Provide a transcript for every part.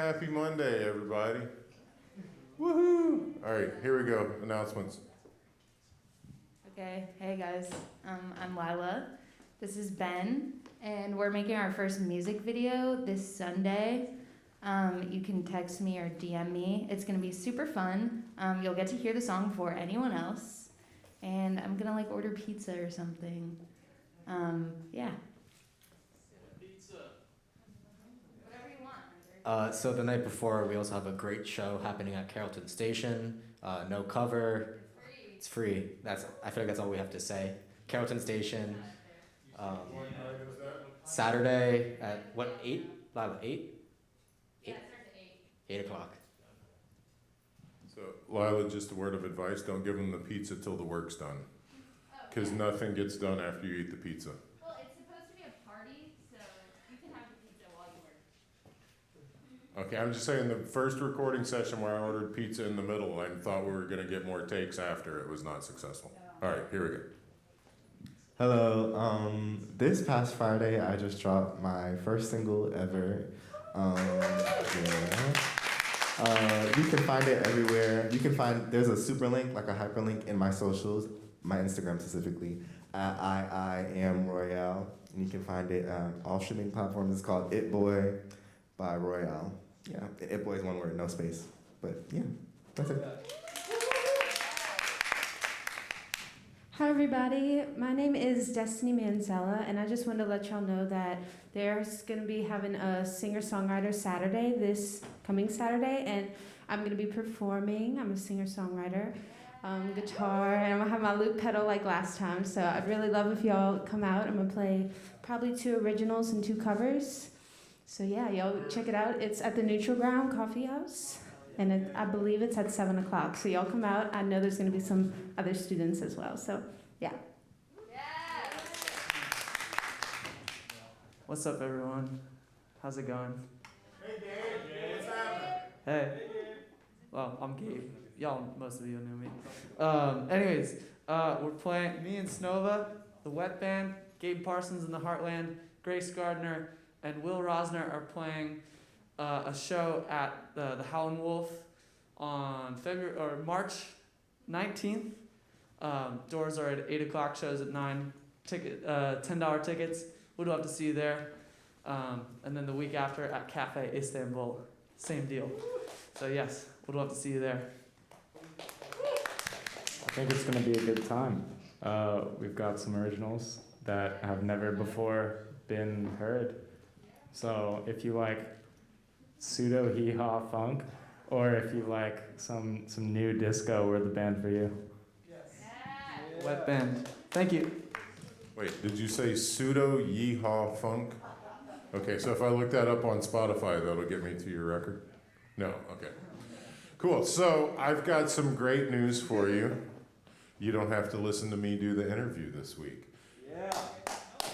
Happy Monday, everybody. Woohoo! All right, here we go. Announcements. Okay, hey guys, I'm Lila. This is Ben, and we're making our first music video this Sunday. You can text me or DM me. It's gonna be super fun. You'll get to hear the song before anyone else, and I'm gonna order pizza or something. Yeah. So the night before, we also have a great show happening at Carrollton Station. No cover. It's free. I feel like that's all we have to say. Carrollton Station. Saturday at what, 8? Lila, 8? Yeah, it starts at 8. 8 o'clock. So, Lila, just a word of advice, don't give them the pizza till the work's done. Because nothing gets done after you eat the pizza. Well, it's supposed to be a party, so you can have the pizza while you work. Okay, I'm just saying the first recording session where I ordered pizza in the middle and thought we were going to get more takes after, it was not successful. All right, here we go. Hello, this past Friday I just dropped my first single ever. You can find it everywhere. There's a super link, like a hyperlink in my socials, my Instagram specifically, at I am Royale. And you can find it on all streaming platforms. It's called It Boy by Royale. Yeah, It Boy is one word, no space. But yeah, that's it. Hi everybody, my name is Destiny Mansella, and I just wanted to let y'all know that there's going to be having a Singer-songwriter Saturday this coming Saturday, and I'm going to be performing. I'm a singer-songwriter, guitar, and I'm going to have my loop pedal like last time, so I'd really love if y'all come out. I'm going to play probably 2 originals and 2 covers. So yeah, y'all check it out. It's at the Neutral Ground Coffee House. And I believe it's at 7 o'clock. So y'all come out. I know there's going to be some other students as well. So, yeah. What's up, everyone? How's it going? Hey, Gabe. What's happening? Hey. Well, I'm Gabe. Most of you know me. Anyways, we're playing, me and Snova, the Wet Band, Gabe Parsons in the Heartland, Grace Gardner, and Will Rosner are playing a show at the Howlin' Wolf on March 19th. Doors are at 8 o'clock, shows at 9. $10 tickets. We'd love to see you there. And then the week after at Cafe Istanbul, same deal. So yes, we'd love to see you there. I think it's going to be a good time. We've got some originals that have never before been heard. So if you like pseudo hee-haw funk, or if you like some new disco, we're the band for you. Yes. Wet Band. Thank you. Wait, did you say pseudo yeehaw funk? Okay, so if I look that up on Spotify, that'll get me to your record? No, okay. Cool, so I've got some great news for you. You don't have to listen to me do the interview this week. Yeah.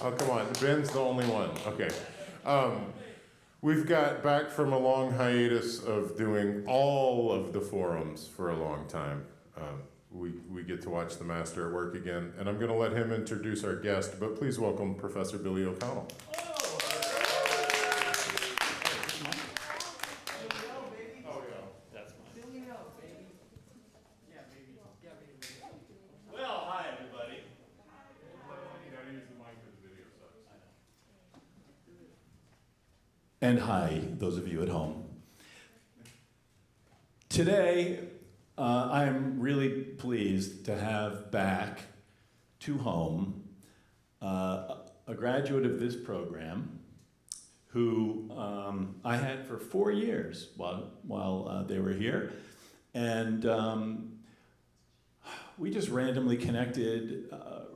Oh, come on, Ben's the only one. Okay. We've got back from a long hiatus of doing all of the forums for a long time. We get to watch the master at work again, and I'm going to let him introduce our guest, but please welcome Professor Billy O'Connell. Well, hi everybody. And hi, those of you at home. Today, I'm really pleased to have back to home a graduate of this program who I had for 4 years while they were here. And we just randomly connected a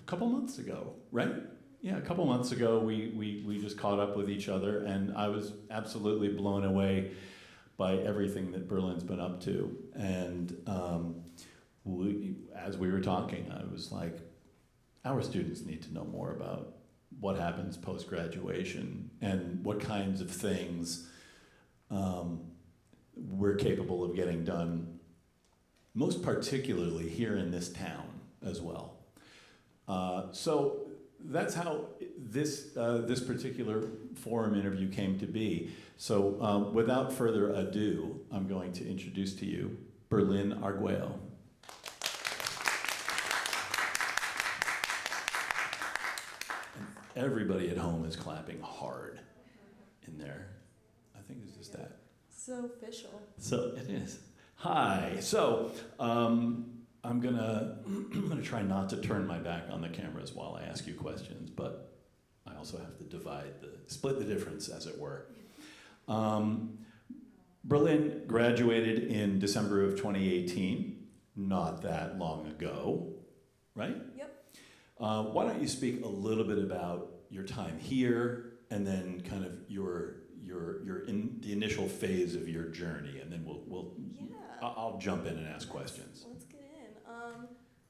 couple months ago, right? Yeah, a couple months ago, we just caught up with each other, and I was absolutely blown away by everything that Berlin's been up to. And as we were talking, I was like, our students need to know more about what happens post-graduation and what kinds of things we're capable of getting done, most particularly here in this town as well. So that's how this particular forum interview came to be. So without further ado, I'm going to introduce to you Berlin Arguello. And everybody at home is clapping hard in there. I think it's just that. So official. So it is. Hi. So I'm gonna try not to turn my back on the cameras while I ask you questions, but I also have to split the difference, as it were. Berlin graduated in December of 2018, not that long ago, right? Yep. Why don't you speak a little bit about your time here, and then kind of your in the initial phase of your journey, and then I'll jump in and ask questions. Let's get in.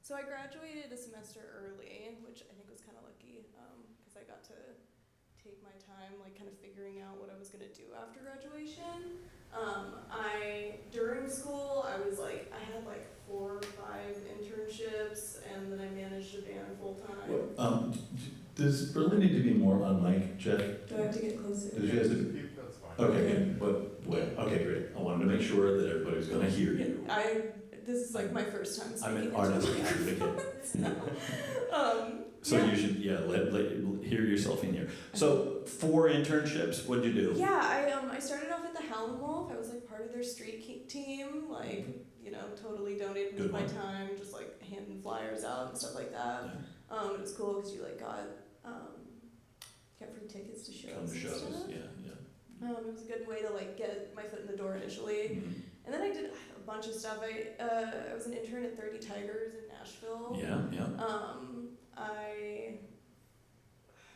So I graduated a semester early, which I think was kind of lucky, because I got to take my time, like kind of figuring out what I was gonna do after graduation. During school, I had like 4 or 5 internships, and then I managed a band full time. Well, does Berlin need to be more on mic, Jeff? Do I have to get closer? Does she have to? Okay, good. Okay, great. I wanted to make sure that everybody's going to hear you. This is like my first time speaking. I'm an artist advocate. So yeah. You should, hear yourself in here. So 4 internships, what'd you do? Yeah, I started off at the Howlin' Wolf. I was like part of their street team, like, totally donated my time, just like handing flyers out and stuff like that. Yeah. It was cool because you got free tickets to shows. Come to shows, and stuff. yeah. It was a good way to like get my foot in the door initially. Mm-hmm. And then I did a bunch of stuff. I was an intern at 30 Tigers in Nashville. Yeah.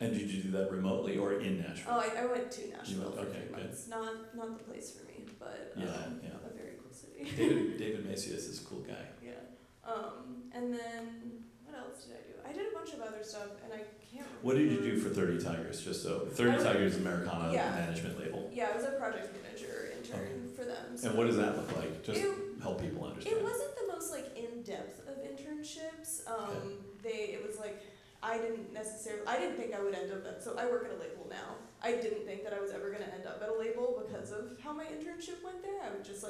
And did you do that remotely or in Nashville? Oh, I went to Nashville for 3 good. months. Not the place for me, but a very cool city. David Macias is a cool guy. Yeah. And then what else did I do? I did a bunch of other stuff, and I can't remember. What did you do for 30 Tigers? Just so 30 Tigers Americana management label. Yeah, I was a project manager intern for them. So and what does that look like? Just help people understand. It wasn't the most in-depth of internships. It was like I didn't think I would end up so I work at a label now. I didn't think that I was ever going to end up at a label because of how my internship went there. I would just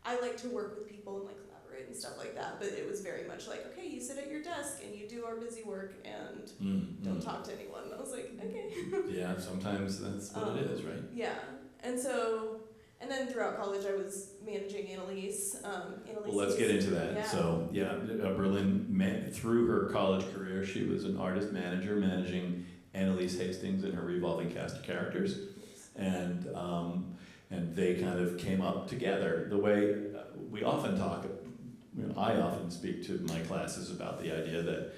I like to work with people and collaborate and stuff like that, but it was very much like, okay, you sit at your desk and you do our busy work and don't talk to anyone. And I was like, okay. Yeah, sometimes that's what it is, right? Yeah. And then throughout college, I was managing Annalise. Well, let's get into that. Yeah. So, Berlin, through her college career, she was an artist manager managing Annalise Hastings and her revolving cast of characters. And they kind of came up together. The way we often talk, I often speak to my classes about the idea that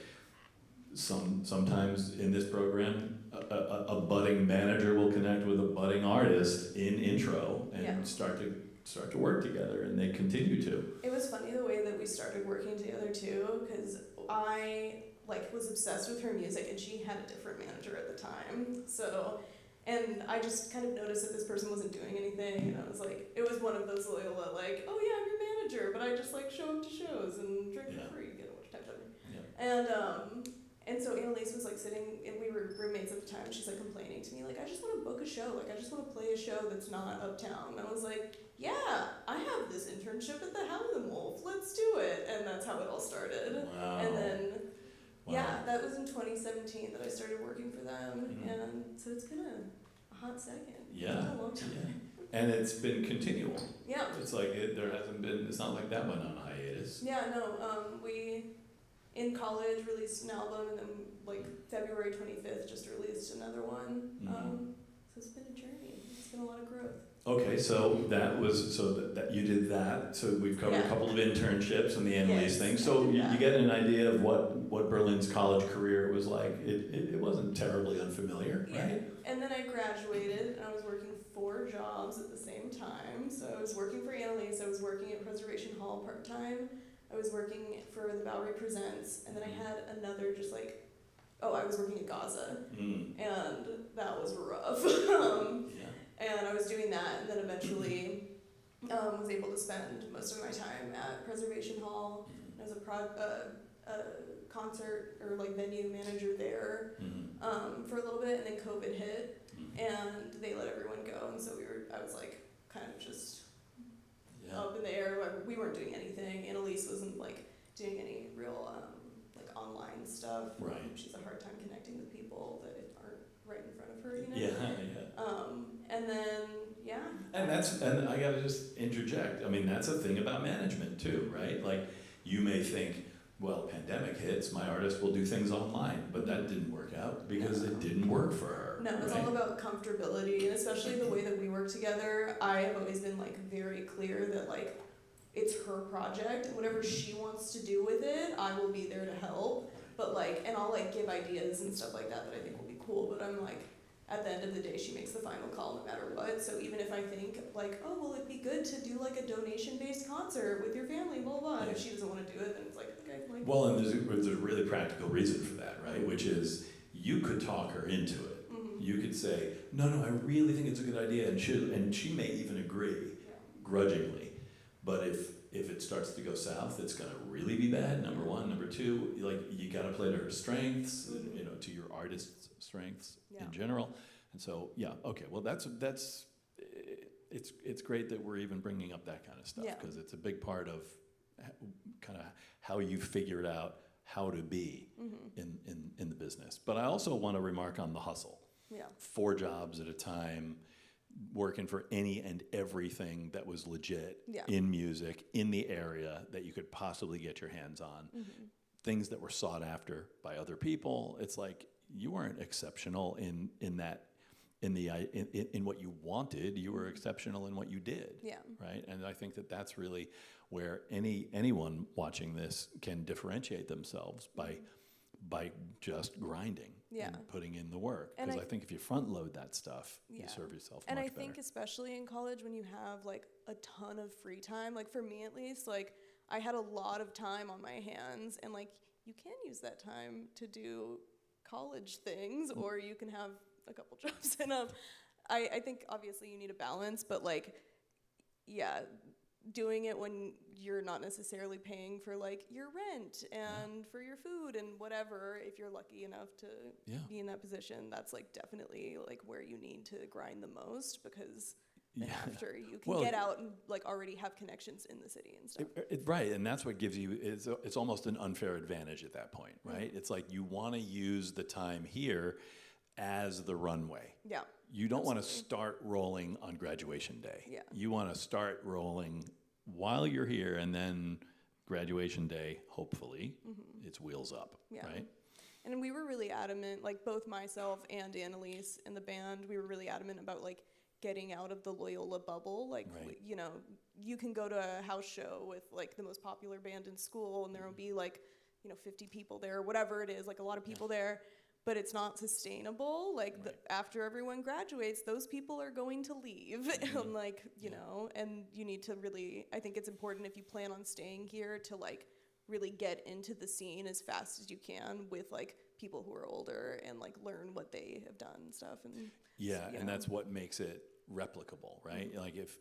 sometimes in this program, a budding manager will connect with a budding artist in intro and start to work together, and they continue to. It was funny the way that we started working together too, because I was obsessed with her music, and she had a different manager at the time. So, and I just kind of noticed that this person wasn't doing anything, and I was like, it was one of those Loyola, oh yeah, I'm your manager, but I just show up to shows and drink for free, get a bunch of time to me. And so Annalise was sitting, and we were roommates at the time, and she's complaining to me, I just want to book a show, I just want to play a show that's not uptown. And I was like, yeah, I have this internship at the Howlin' Wolf, let's do it. And that's how it all started. Wow. And then, that was in 2017 that I started working for them, and so it's been a hot second. Yeah. It's been a long time. Yeah. And it's been continual. Yeah. It's it's not like that went on hiatus. Yeah, no, we, in college, released an album, and then February 25th just released another one. So it's been a journey. It's been a lot of growth. Okay, so that you did that. So we've covered a couple of internships and the Annalise thing. So you get an idea of what Berlin's college career was like. It wasn't terribly unfamiliar, right? And then I graduated, and I was working 4 jobs at the same time. So I was working for Annalise. I was working at Preservation Hall part-time. I was working for the Bowery Presents, and then I had another I was working at Gaza, and that was rough. And I was doing that, and then eventually was able to spend most of my time at Preservation Hall. I was a concert or like venue manager there for a little bit, and then COVID hit, and they let everyone go, and so I was like kind of just up in the air. We weren't doing anything. Annalise wasn't like doing any real like online stuff. Right. She's a hard time connecting with people that aren't right in front of her, you know. And then and I gotta just interject. I mean, that's a thing about management too, right? Like, you may think, well, pandemic hits, my artist will do things online, but that didn't work out because it didn't work for her. No, it's all about comfortability, and especially the way that we work together. I have always been like very clear that like it's her project, and whatever she wants to do with it, I will be there to help. But like, and I'll like give ideas and stuff like that I think will be cool. But I'm like, at the end of the day, she makes the final call no matter what. So even if I think like, oh, well, it'd be good to do like a donation-based concert with your family, blah blah. And if she doesn't want to do it, then it's like, okay. Like, well, and there's a really practical reason for that, right? Which is you could talk her into it. You could say, no, I really think it's a good idea, and she may even agree, grudgingly. But if it starts to go south, it's gonna really be bad. Number one, number two, like, you gotta play to her strengths, you know, to your artist's strengths in general. And so, okay, well, it's great that we're even bringing up that kind of stuff, because it's a big part of kind of how you figured out how to be in the business. But I also want to remark on the hustle. 4 jobs at a time, working for any and everything that was legit in music, in the area that you could possibly get your hands on. Things that were sought after by other people. It's like, you weren't exceptional in what you wanted. You were exceptional in what you did. Right? And I think that that's really where anyone watching this can differentiate themselves by just grinding and putting in the work. Because I think if you front load that stuff, you serve yourself much better. And I think especially in college, when you have like a ton of free time, like for me at least, like I had a lot of time on my hands, and like you can use that time to do college things, or you can have a couple jobs. And I think obviously you need a balance, but like, doing it when you're not necessarily paying for like your rent and for your food and whatever, if you're lucky enough to be in that position, that's like definitely like where you need to grind the most, because then after you can get out and like already have connections in the city and stuff. Right, and that's what gives you, it's almost an unfair advantage at that point, right? It's like you want to use the time here as the runway. You don't want to start rolling on graduation day. You want to start rolling while you're here, and then graduation day, hopefully, it's wheels up, right? And we were really adamant, like both myself and Annalise in the band, we were really adamant about like getting out of the Loyola bubble. Like, you know, you can go to a house show with like the most popular band in school, and there will be like, you know, 50 people there, whatever it is, like a lot of people there. But it's not sustainable. Like after everyone graduates, those people are going to leave, and like, you know, and you need to really, I think it's important if you plan on staying here to like really get into the scene as fast as you can with like people who are older, and like learn what they have done and stuff. And and that's what makes it replicable, right? Like if,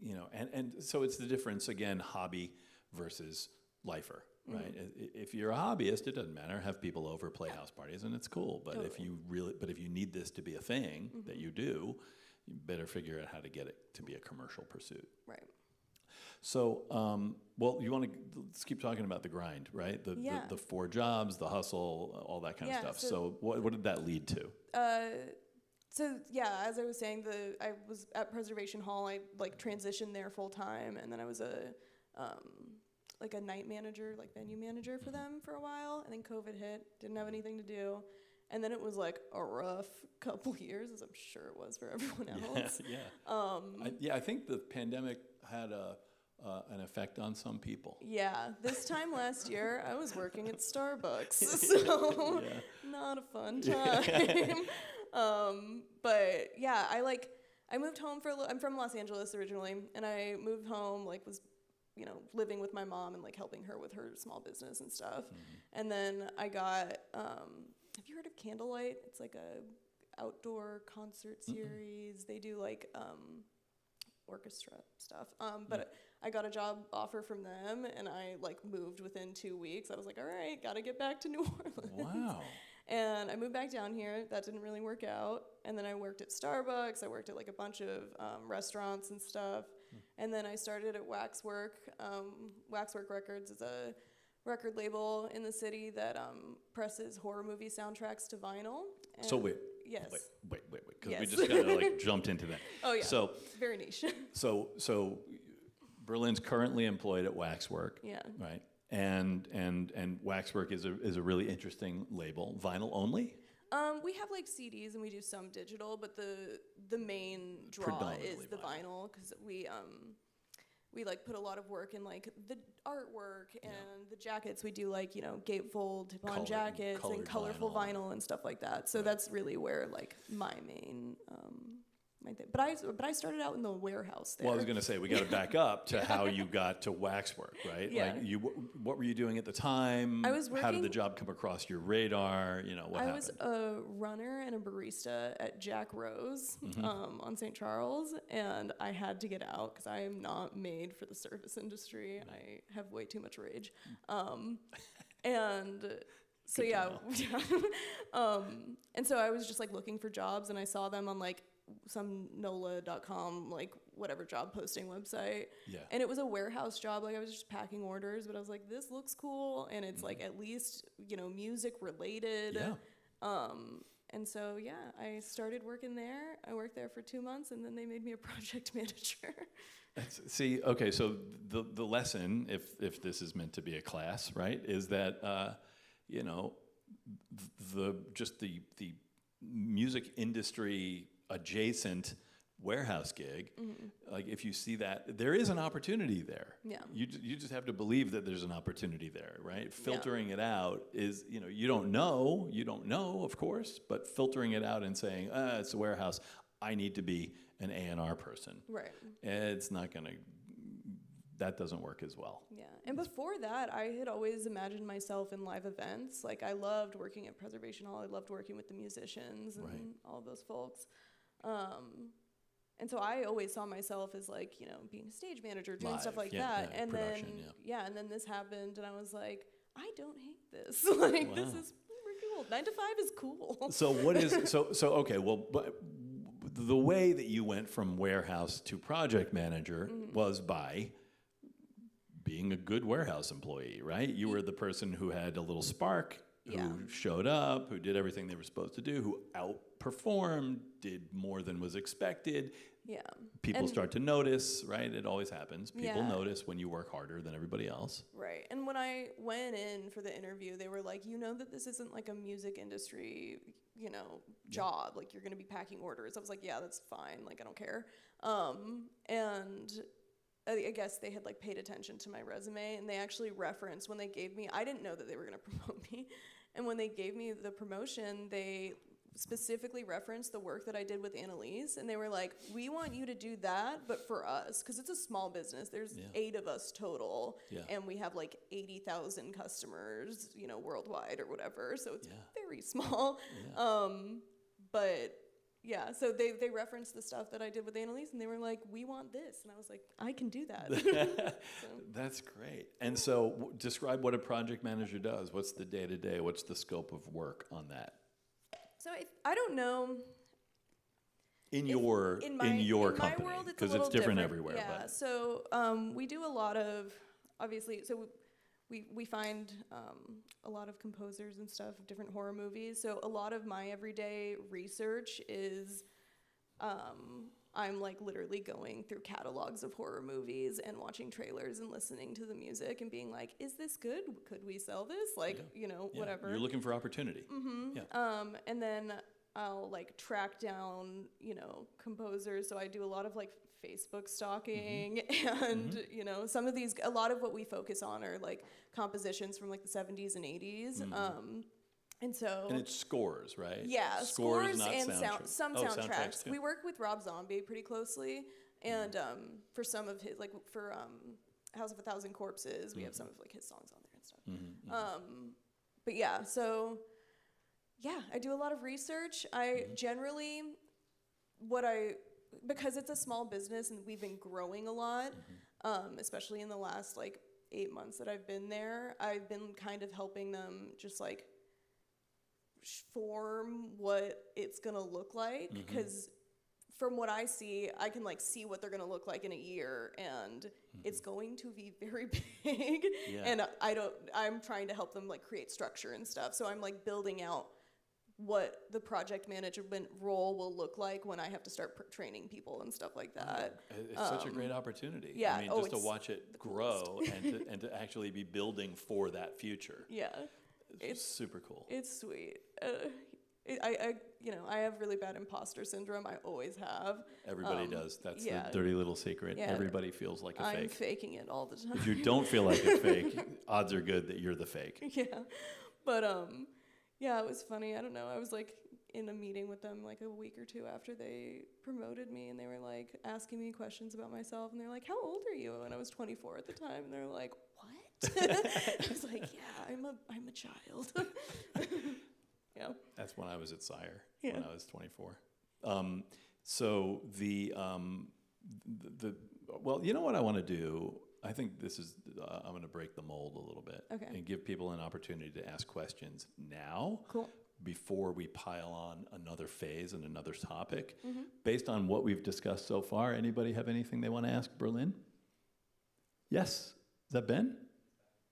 you know, and so it's the difference, again, hobby versus lifer. Right. If you're a hobbyist, it doesn't matter. Have people over, play house parties, and it's cool. But if you need this to be a thing that you do, you better figure out how to get it to be a commercial pursuit. Right. So, well, you want to let's keep talking about the grind, right? The 4 jobs, the hustle, all that kind of stuff. So what did that lead to? As I was saying, I was at Preservation Hall. I like transitioned there full time, and then I was a night manager, like venue manager for them for a while, and then COVID hit, didn't have anything to do, and then it was like a rough couple years, as I'm sure it was for everyone else. I think the pandemic had an effect on some people. This time last year, I was working at Starbucks, so not a fun time. But yeah, I moved home I'm from Los Angeles originally, and I moved home, like was, you know, living with my mom and like helping her with her small business and stuff. And then I got, have you heard of Candlelight? It's like a outdoor concert series. They do like orchestra stuff. But I got a job offer from them, and I like moved within 2 weeks. I was like, all right, gotta get back to New Orleans. Wow. And I moved back down here. That didn't really work out. And then I worked at Starbucks. I worked at like a bunch of restaurants and stuff. And then I started at Waxwork. Waxwork Records is a record label in the city that presses horror movie soundtracks to vinyl. And So wait. Yes. Wait, because Yes. we just kind of like jumped into that. Oh yeah. So It's very niche. so Berlin's currently employed at Waxwork. Yeah. Right. And Waxwork is a really interesting label. Vinyl only? We have like CDs and we do some digital, but the main draw is the vinyl because we like put a lot of work in like the artwork and the jackets. We do like, gatefold tip-on jackets and colorful vinyl and stuff like that. So that's really where like my main my thing. But I started out in the warehouse there. Well, I was going to say we got to back up to how you got to Waxwork, right? Yeah. Like what were you doing at the time? I was How did the working- job come across your radar? What happened? I was a runner and a barista at Jack Rose on St. Charles, and I had to get out because I am not made for the service industry. I have way too much rage. And so yeah, and so I was just like looking for jobs, and I saw them on like some NOLA.com, like whatever job posting website. Yeah. And it was a warehouse job. Like I was just packing orders, but I was like, this looks cool. And it's like at least, music related. Yeah. And so, yeah, I started working there. I worked there for 2 months, and then they made me a project manager. See, okay, so the lesson, if this is meant to be a class, right, is that the music industry adjacent warehouse gig, like if you see that, there is an opportunity there. Yeah. You just have to believe that there's an opportunity there, right? Filtering it out is, you don't know, of course, but filtering it out and saying, it's a warehouse, I need to be an A&R person. Right. It's not going to, that doesn't work as well. Yeah. And before that, I had always imagined myself in live events. Like, I loved working at Preservation Hall. I loved working with the musicians and all of those folks. And so I always saw myself as like, being a stage manager, doing stuff like that. And and then this happened, and I was like, I don't hate this. Like, this is pretty cool. 9 to 5 is cool. So what is, so okay, well, but the way that you went from warehouse to project manager was by being a good warehouse employee, right? You were the person who had a little spark, who showed up, who did everything they were supposed to do, who outperformed, did more than was expected. Yeah. People start to notice, right? It always happens. People notice when you work harder than everybody else. Right. And when I went in for the interview, they were like, that this isn't like a music industry, job. Like, you're going to be packing orders. I was like, yeah, that's fine. Like, I don't care. And I guess they had like paid attention to my resume, and they actually referenced when they gave me, I didn't know that they were going to promote me. And when they gave me the promotion, they specifically referenced the work that I did with Annalise, and they were like, we want you to do that, but for us, because it's a small business. There's 8 of us total, and we have like 80,000 customers, worldwide or whatever, so it's very small. But yeah, so they referenced the stuff that I did with Annalise, and they were like, we want this. And I was like, I can do that. That's great. And so describe what a project manager does. What's the day-to-day? What's the scope of work on that? So I don't know. In your company, because it's different everywhere. Yeah, but. So we do a lot of, obviously, so we find a lot of composers and stuff of different horror movies. So a lot of my everyday research is I'm like literally going through catalogs of horror movies and watching trailers and listening to the music and being like, is this good? Could we sell this? Like, whatever. You're looking for opportunity. And then I'll like track down, composers. So I do a lot of like Facebook stalking and, some of these, a lot of what we focus on are like compositions from like the 70s and 80s. And it's scores, right? Yeah, scores not and some soundtracks. Too. We work with Rob Zombie pretty closely, and for some of his, like for House of a Thousand Corpses, we have some of like his songs on there and stuff. But yeah, so yeah, I do a lot of research. I generally, because it's a small business and we've been growing a lot, especially in the last like 8 months that I've been there, I've been kind of helping them just like form what it's gonna look like, because from what I see, I can like see what they're gonna look like in a year, and it's going to be very big. And I'm trying to help them like create structure and stuff. So I'm like building out what the project management role will look like when I have to start training people and stuff like that. It's such a great opportunity. Yeah. I mean, just to watch it grow and to actually be building for that future. Yeah. It's super cool. It's sweet. I have really bad imposter syndrome. I always have. Everybody does. That's the dirty little secret. Yeah. Everybody feels like a fake. I'm faking it all the time. If you don't feel like a fake, odds are good that you're the fake. Yeah. But yeah, it was funny. I don't know. I was like in a meeting with them like a week or two after they promoted me, and they were like asking me questions about myself, and they're like, "How old are you?" And I was 24 at the time, and they're like, "What?" I was like, "Yeah, I'm a child." Yeah. That's when I was at Sire, Yeah. when I was 24. So well, you know what I want to do? I think this is, I'm going to break the mold a little bit. Okay. And give people an opportunity to ask questions now. Cool. Before we pile on another phase and another topic. Based on what we've discussed so far, anybody have anything they want to ask Berlin? Yes? Is that Ben?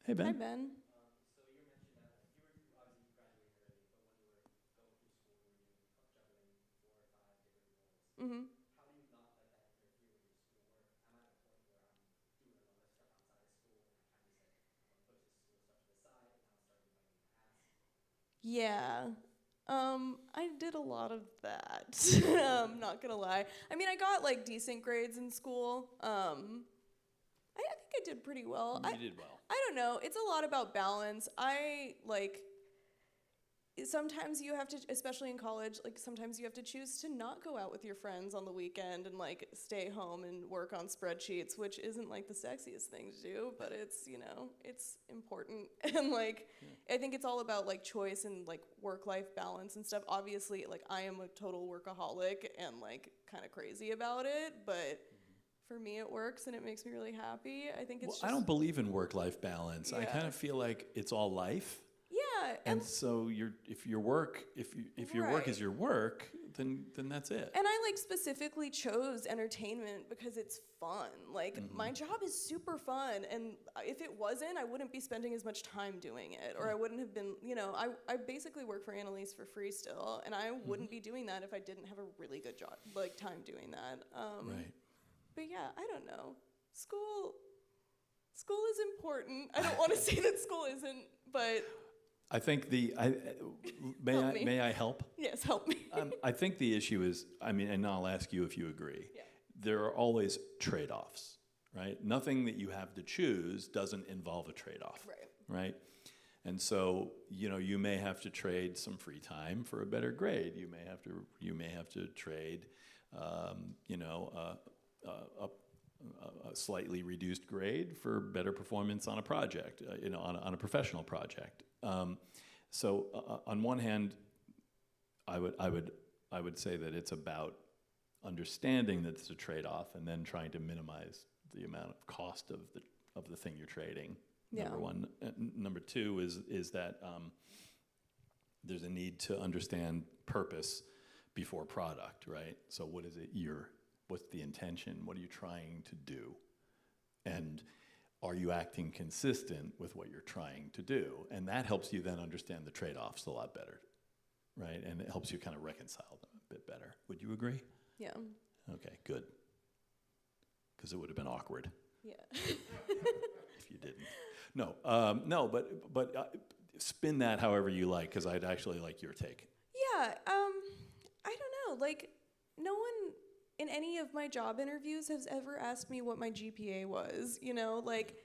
Hey, Ben. Hi, Ben. So you mentioned that you obviously graduated early, but when you were going through school, you were juggling 4 or 5 different roles. How do you not let that interfere with your schoolwork? I'm at a point where I'm doing a lot of stuff outside of school, and I kind of said, I'm going to put this school stuff to the side, and now start inviting class. Yeah. I did a lot of that. I'm not gonna lie. I mean, I got like decent grades in school. I think I did pretty well. You did well. I don't know. It's a lot about balance. Sometimes you have to, especially in college, like sometimes you have to choose to not go out with your friends on the weekend and like stay home and work on spreadsheets, which isn't like the sexiest thing to do, but it's, it's important. And like, I think it's all about like choice and like work-life balance and stuff. Obviously, like I am a total workaholic and like kind of crazy about it, but for me it works and it makes me really happy. I think it's I don't believe in work-life balance. I kind of feel like it's all life. Yeah. And so if your work is your work, then that's it. And I like specifically chose entertainment because it's fun. Like my job is super fun, and if it wasn't, I wouldn't be spending as much time doing it, or I wouldn't have been, I basically work for Annalise for free still, and I wouldn't be doing that if I didn't have a really good job, like time doing that. Right. But yeah, I don't know. School is important. I don't want to say that school isn't, but I think may I help? Yes, help me. I think the issue is, and I'll ask you if you agree. Yeah. There are always trade-offs, right? Nothing that you have to choose doesn't involve a trade-off, right? And so, you may have to trade some free time for a better grade. You may have to trade, a slightly reduced grade for better performance on a project, on a professional project. So on one hand, I would say that it's about understanding that it's a trade-off and then trying to minimize the amount of cost of the thing you're trading. Yeah. Number one. Number two is that there's a need to understand purpose before product, right? So what is it what's the intention? What are you trying to do? And are you acting consistent with what you're trying to do? And that helps you then understand the trade-offs a lot better, right? And it helps you kind of reconcile them a bit better. Would you agree? Yeah. Okay, good. Because it would have been awkward Yeah. if you didn't. No, but spin that however you like, because I'd actually like your take. Yeah. I don't know. Like, no one in any of my job interviews has ever asked me what my GPA was. Like,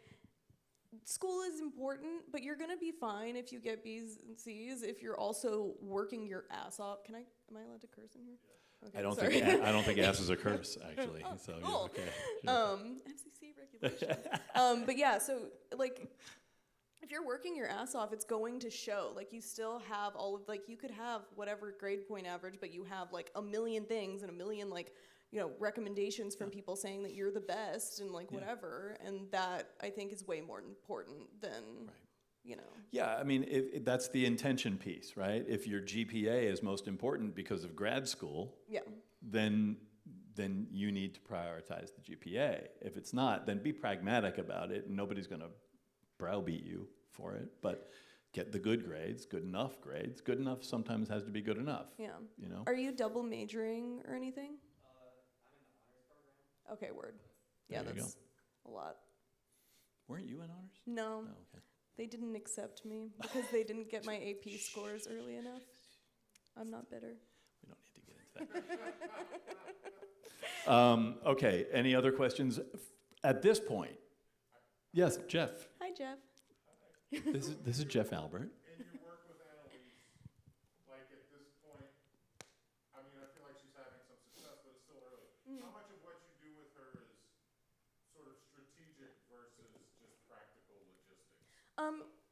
school is important, but you're gonna be fine if you get B's and C's if you're also working your ass off. Am I allowed to curse in here? Okay, I don't think ass is a curse, actually. Oh, So cool. okay. Sure. FCC regulations. But yeah, so like, if you're working your ass off, it's going to show. Like, you still have you could have whatever grade point average, but you have like a million things and a million like recommendations from people saying that you're the best and like whatever. And that I think is way more important than, Yeah, I mean, that's the intention piece, right? If your GPA is most important because of grad school, then you need to prioritize the GPA. If it's not, then be pragmatic about it, and nobody's going to browbeat you for it. But get the good grades, good enough grades. Good enough sometimes has to be good enough. Yeah. Are you double majoring or anything? I'm in the honors program. Okay, word. Yeah, There you that's a lot. Weren't you in honors? No. Oh, okay. They didn't accept me because they didn't get my AP scores early enough. I'm not bitter. We don't need to get into that. Okay, any other questions? At this point, yes, Jeff. Hi, Jeff. This is Jeff Albert. And your work with Annalise, like at this point, I mean, I feel like she's having some success, but it's still early. How much of what you do with her is sort of strategic versus just practical logistics?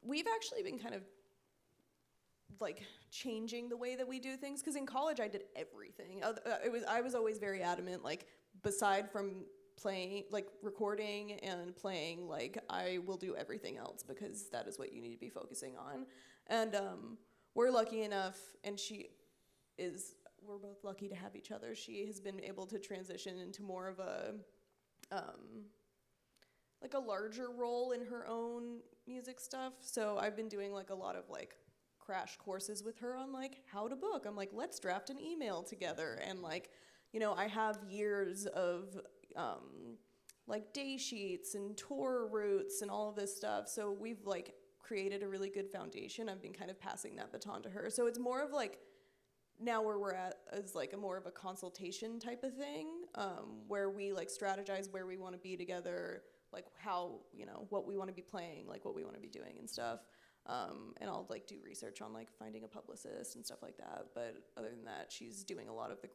We've actually been kind of like changing the way that we do things because in college I did everything. I was always very adamant, like beside from playing, like recording and playing, like I will do everything else because that is what you need to be focusing on. And we're lucky enough, and we're both lucky to have each other. She has been able to transition into more of a like a larger role in her own music stuff. So I've been doing like a lot of like crash courses with her on like how to book. I'm like, let's draft an email together. And like, I have years of like day sheets and tour routes and all of this stuff. So we've like created a really good foundation. I've been kind of passing that baton to her. So it's more of like now where we're at is like a more of a consultation type of thing, where we like strategize where we want to be together, like how, what we want to be playing, like what we want to be doing and stuff. And I'll like do research on like finding a publicist and stuff like that. But other than that, she's doing a lot of the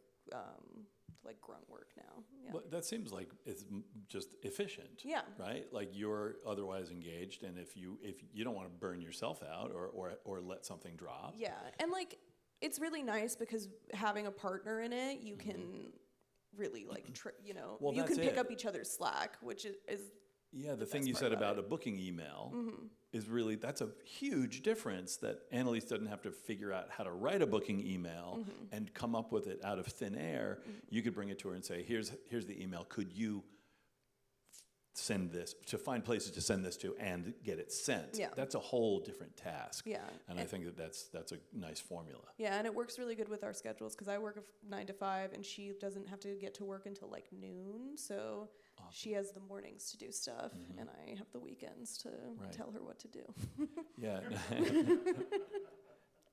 like grunt work now. Yeah. Well, that seems like it's just efficient. Yeah. Right? Like you're otherwise engaged, and if you don't want to burn yourself out or let something drop. Yeah, and like it's really nice because having a partner in it, you can really like Well, you can that's pick it. up each other's slack, which is Yeah, the thing best you part said about about a booking email is really, that's a huge difference, that Annalise doesn't have to figure out how to write a booking email and come up with it out of thin air. You could bring it to her and say, here's the email. Could you send this, to find places to send this to and get it sent? Yeah. That's a whole different task. Yeah. And I think that's a nice formula. Yeah, and it works really good with our schedules because I work 9 to 5 and she doesn't have to get to work until like noon. So she has the mornings to do stuff and I have the weekends to tell her what to do. Yeah.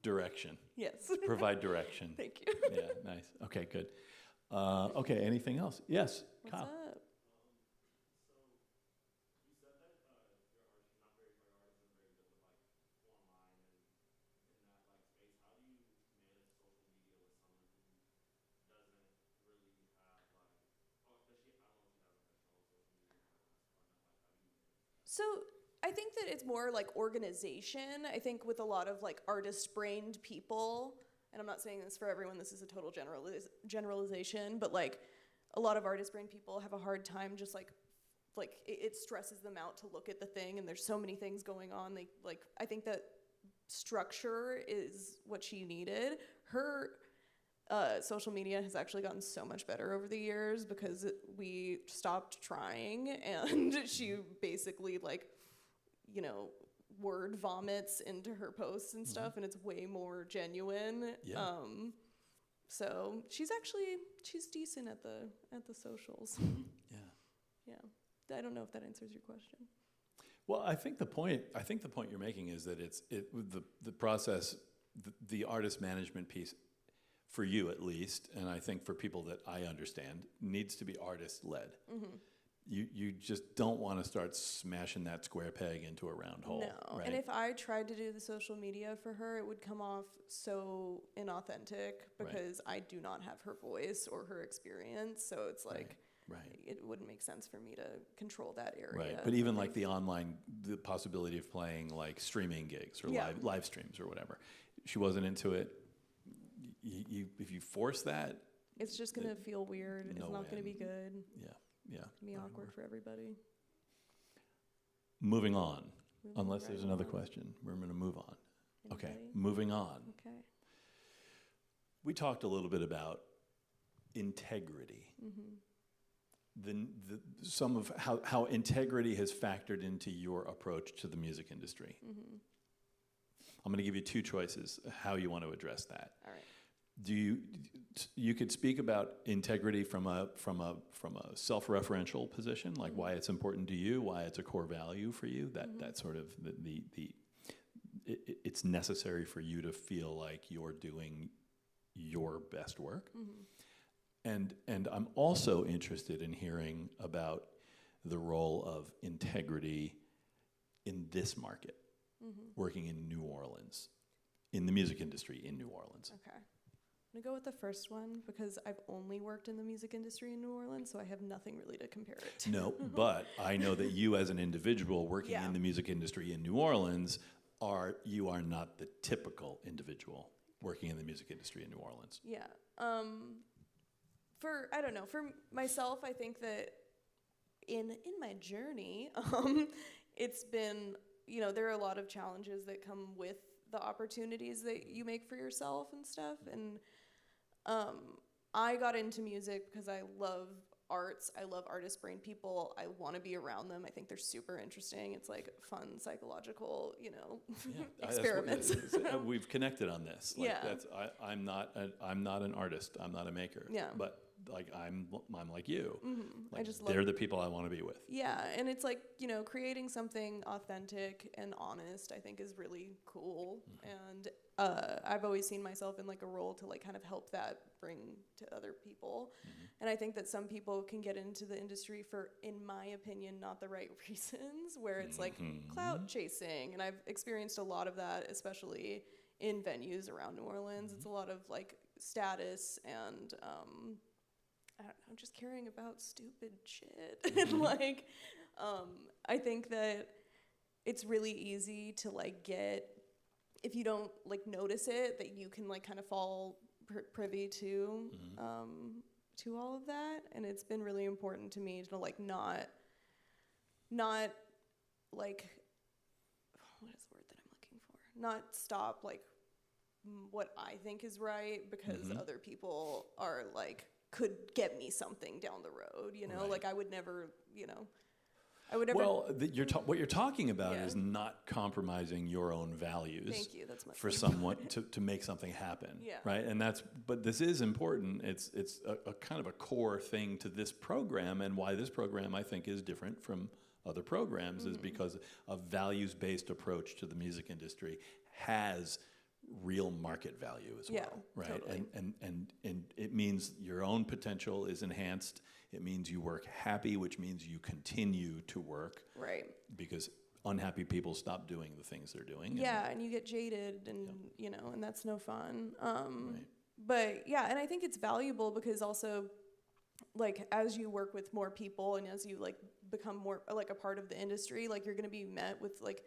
Direction. Yes. Provide direction. Thank you. Yeah, nice. Okay, good. Okay, anything else? Yes, What's Kyle. up? So I think that it's more like organization. I think with a lot of like artist-brained people, and I'm not saying this for everyone, this is a total generalization, but like a lot of artist-brained people have a hard time just like it stresses them out to look at the thing, and there's so many things going on. I think that structure is what she needed. Her social media has actually gotten so much better over the years because we stopped trying, and she basically word vomits into her posts and stuff, and it's way more genuine. Yeah. So she's decent at the socials. Yeah. Yeah. I don't know if that answers your question. Well, I think the point you're making is that the process, the artist management piece, for you at least, and I think for people that I understand, needs to be artist-led. You just don't want to start smashing that square peg into a round hole. No, right? and if I tried to do the social media for her, it would come off so inauthentic because I do not have her voice or her experience. So it's like, it wouldn't make sense for me to control that area. Right, but even like the possibility of playing like streaming gigs or live streams or whatever, she wasn't into it. If you force that, It's just gonna feel weird. It's no not gonna be end. good. Yeah. It's gonna be awkward for everybody. Moving on. Moving Unless right there's another along. question, we're going to move on. Okay, Anybody? moving on. Okay. We talked a little bit about integrity. Some of how integrity has factored into your approach to the music industry. I'm going to give you two choices how you want to address that. All right. You could speak about integrity from a self-referential position, like why it's important to you, why it's a core value for you. That sort of it's necessary for you to feel like you're doing your best work. And I'm also interested in hearing about the role of integrity in this market, working in New Orleans, in the music industry in New Orleans. Okay. I'm gonna go with the first one because I've only worked in the music industry in New Orleans, so I have nothing really to compare it to. No, but I know that you as an individual working Yeah. in the music industry in New Orleans you are not the typical individual working in the music industry in New Orleans. Yeah. I don't know, for myself, I think that in my journey, it's been, there are a lot of challenges that come with the opportunities that you make for yourself and stuff. And I got into music because I love arts. I love artist-brained people. I want to be around them. I think they're super interesting. It's like fun psychological, experiments. We've connected on this. Like Yeah. I'm not an artist. I'm not a maker. Yeah. But like I'm like you. Like, I just they're love. the people I want to be with. Yeah, and it's like, creating something authentic and honest, I think is really cool. And I've always seen myself in like a role to like kind of help that bring to other people. And I think that some people can get into the industry for, in my opinion, not the right reasons, where it's like clout chasing. And I've experienced a lot of that, especially in venues around New Orleans. It's a lot of like status and I don't know, just caring about stupid shit. And like, I think that it's really easy to like if you don't like notice it, that you can like kind of fall privy to all of that. And it's been really important to me to like not like, what is the word that I'm looking for? Not stop like what I think is right because other people are like, could get me something down the road, Right. like I would never, I would never. Well, what you're talking about Yeah. is not compromising your own values. Thank you. That's much for better. someone to make something happen. Yeah. Right. But this is important. It's a kind of a core thing to this program, and why this program I think is different from other programs is because a values-based approach to the music industry has real market value as Yeah, well, right? totally. And it means your own potential is enhanced. It means you work happy, which means you continue to work, Right. because unhappy people stop doing the things they're doing. Yeah, and you get jaded, and and that's no fun. Right. But yeah, and I think it's valuable because also, like, as you work with more people and as you like become more like a part of the industry, like you're gonna be met with like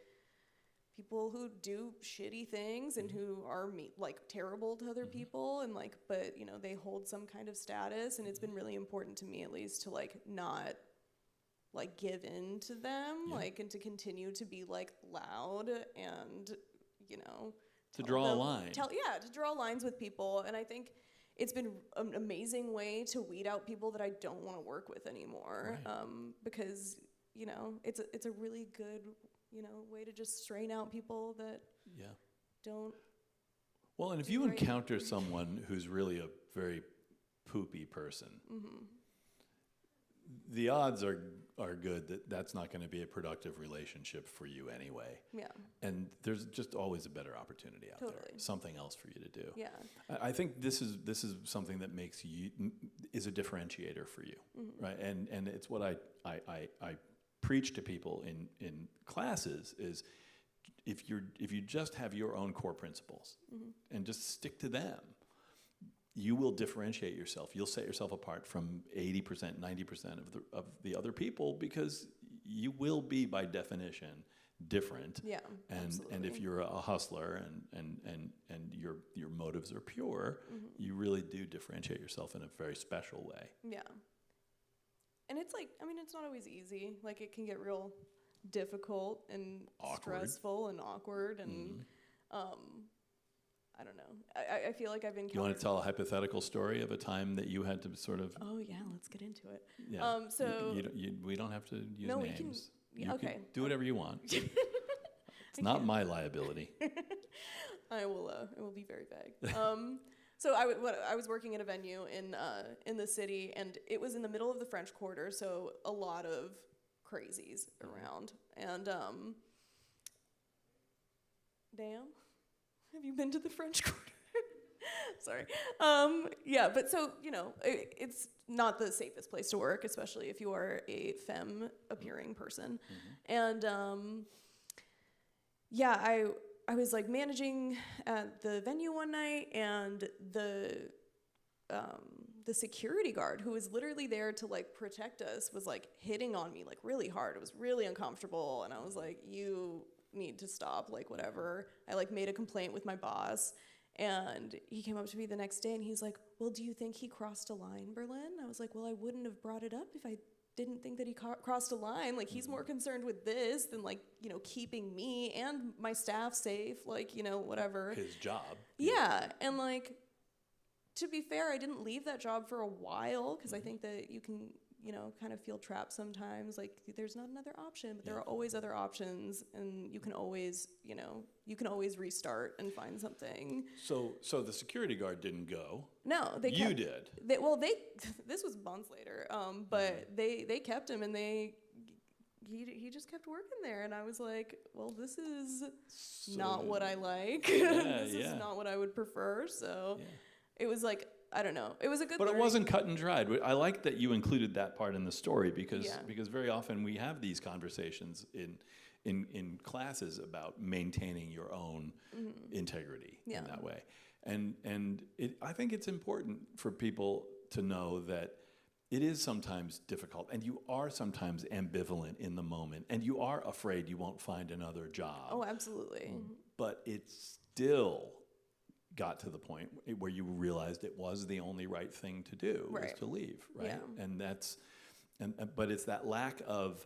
people who do shitty things and who are like terrible to other people, and like, but they hold some kind of status, and it's been really important to me at least to like not like give in to them, like, and to continue to be like loud and To draw a line. to draw lines with people. And I think it's been an amazing way to weed out people that I don't want to work with anymore. Right. Because it's a really good way to just strain out people that don't. Well, and if do you right. encounter someone who's really a very poopy person, the odds are good that that's not going to be a productive relationship for you anyway. Yeah. And there's just always a better opportunity out there, Totally. something else for you to do. Yeah. I think this is something that is a differentiator for you, right? And it's what I preach to people in classes is if you just have your own core principles and just stick to them, you will differentiate yourself. You'll set yourself apart from 80%, 90% of the other people, because you will be by definition different. Yeah, And absolutely. if you're a hustler and your motives are pure, you really do differentiate yourself in a very special way. Yeah. And it's like, I mean, it's not always easy. Like, it can get real difficult and stressful and awkward and I don't know. I feel like I've encountered... You want to tell a hypothetical story of a time that you had to sort of... Oh, yeah, let's get into it. Yeah. So... we don't have to use no, names. We can... You okay. can do whatever you want. It's not my liability. I will be very vague. So I was working at a venue in the city, and it was in the middle of the French Quarter, so a lot of crazies around. And damn, have you been to the French Quarter? Sorry. Yeah, but so, you know, it's not the safest place to work, especially if you are a femme appearing person. And yeah, I was like managing at the venue one night, and the security guard, who was literally there to like protect us, was like hitting on me like really hard. It was really uncomfortable, and I was like, you need to stop, like whatever. I like made a complaint with my boss, and he came up to me the next day and he's like, well, do you think he crossed a line, Berlin? I was like, well, I wouldn't have brought it up if I didn't think that he crossed a line. Like, he's more concerned with this than, like, you know, keeping me and my staff safe, like, you know, whatever. His job. Yeah. And, like, to be fair, I didn't leave that job for a while because I think that you can, you know, kind of feel trapped sometimes. Like, there's not another option, but there are always other options, and you can always, you know, you can always restart and find something. So the security guard didn't go. No, they You kept, did. This was months later, but they kept him, and he just kept working there, and I was like, well, this is not what I like. This is not what I would prefer. So it was like, I don't know. It was a good. But it wasn't cut and dried. I like that you included that part in the story because very often we have these conversations in classes about maintaining your own integrity in that way. And I think it's important for people to know that it is sometimes difficult, and you are sometimes ambivalent in the moment, and you are afraid you won't find another job. Oh, absolutely. But it's still got to the point where you realized it was the only right thing to do, was to leave, right? Yeah. And but it's that lack of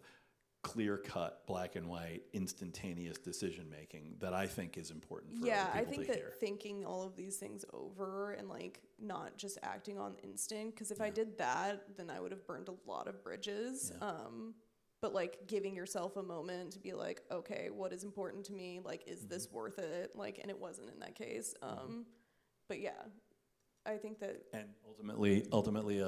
clear-cut, black and white, instantaneous decision-making that I think is important for other people to hear. Yeah, I think that thinking all of these things over and, like, not just acting on instinct, because if I did that, then I would have burned a lot of bridges. But, like, giving yourself a moment to be like, okay, what is important to me? Like, is this worth it? Like, and it wasn't in that case. But yeah, I think that. And ultimately,